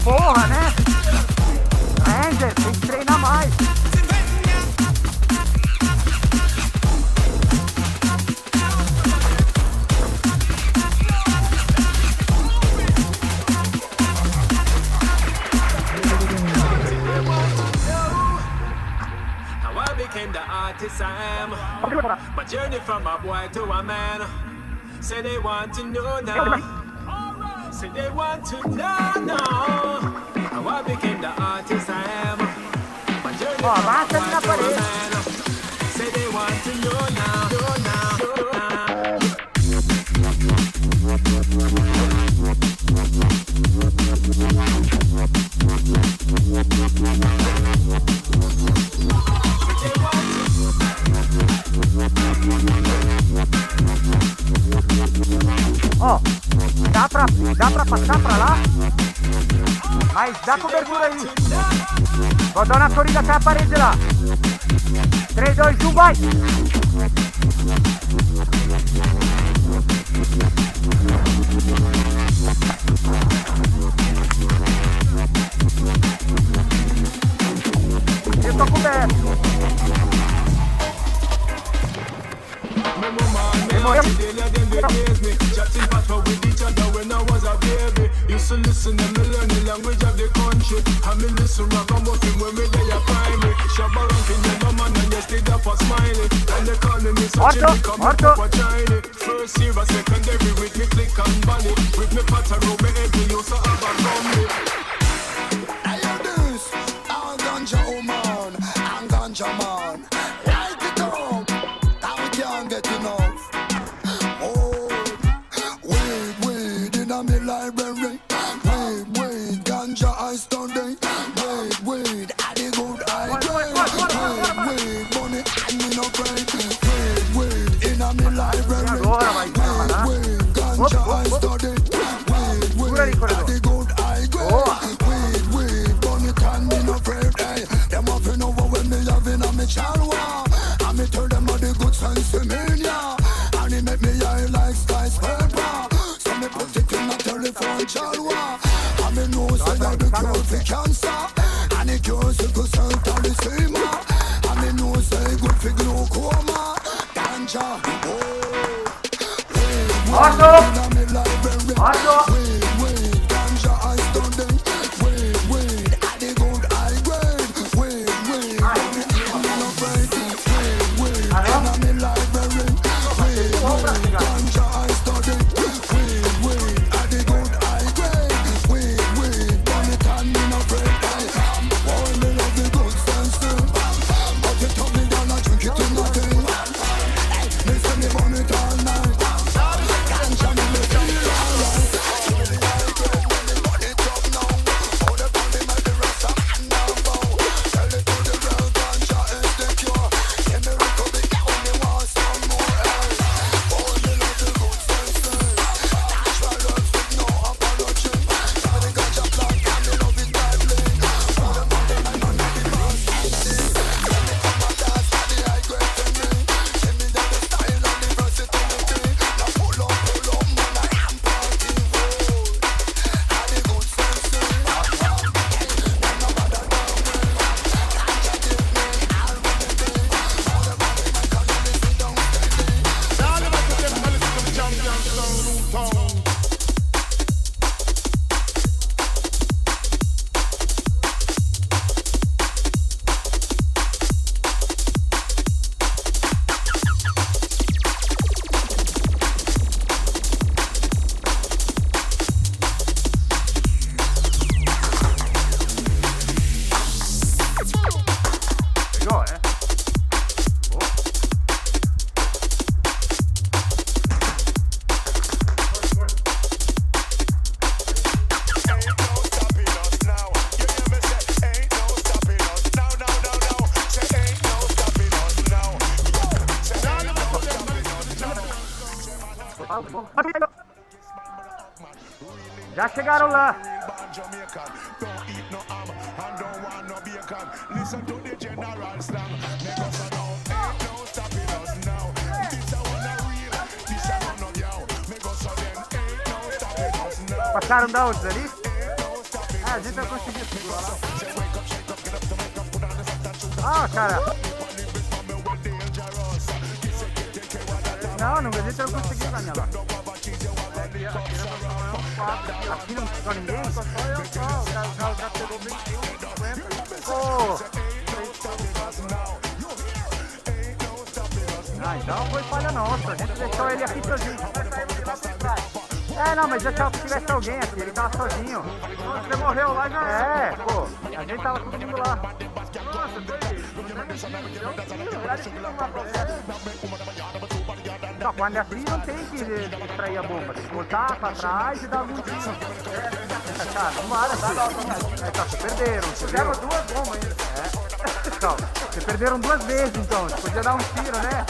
Porra, né? Ranger, tem que treinar mais. How I became the artist I am. My journey from a boy to a man. Say they want to know now. Say they want to know now. How I became the artist I am. My journey from a boy to a man. Say they want to know now. Know now. Know now. Ó, dá pra passar pra lá? Mas dá cobertura aí. Vou dar uma corrida até a parede lá. 3, 2, 1, vai! Eu tô coberto. Used to listen and me learn the language of the country. And me listen rock and muffin when me there primary. Shabba ranking the man and you stay up a smiley. And they calling me such a big up a shiny. First year a secondary with me click and bally. With me pattern round me every used to have a comedy. I hear this, I'm ganja woman, I'm ganja man. Light it up, now we can't get enough. Oh, weed in a me library. Weed, ganja I study. Weed, I the good I grade. Weed, money and me no break. Weed in a me library. Weed, ganja I study. Weed, I the good I grade. Weed, money and me no break. Them up in over when me having a me chalwa. And me tell them all the good sense to me, yeah. And it make me eye like skyscraper. So me put it in a telephone chalwa. And me know say that the cure for cancer. And the cure sickle cell thalassemia. And me know say good for glaucoma. Ganja, weed, ganja I study. Weed, I the good I grade. Weed, money and me no break. Weed, in a me library. Weed, ganja I study. Weed, I the good I grade. Weed, money and me no break. Oh, me love the good sense too. But you tell me that I drink it in a day. Me say me burn it all night. Ganja me feel alright. Já chegaram lá. Passaram da onde ali? A gente vai conseguir segurar lá. Ah, cara. Não, a gente não conseguiu ganhar lá. Aqui não ficou ninguém? Só eu, só. O cara já pegou 21, 50. Pô. Ah, então foi falha nossa. A gente deixou ele aqui sozinho. Não, mas deixava que tivesse alguém aqui. Ele tava sozinho. Você morreu lá já. Pô. A gente tava todo mundo lá. Nossa, foi isso. Não, quando é assim não tem que extrair a bomba. Tem que voltar pra trás e dar algum tiro. Cara, não vale. Vocês perderam. Você leva 2 bombas ainda. Então, vocês perderam 2 vezes então. Você podia dar um tiro, né?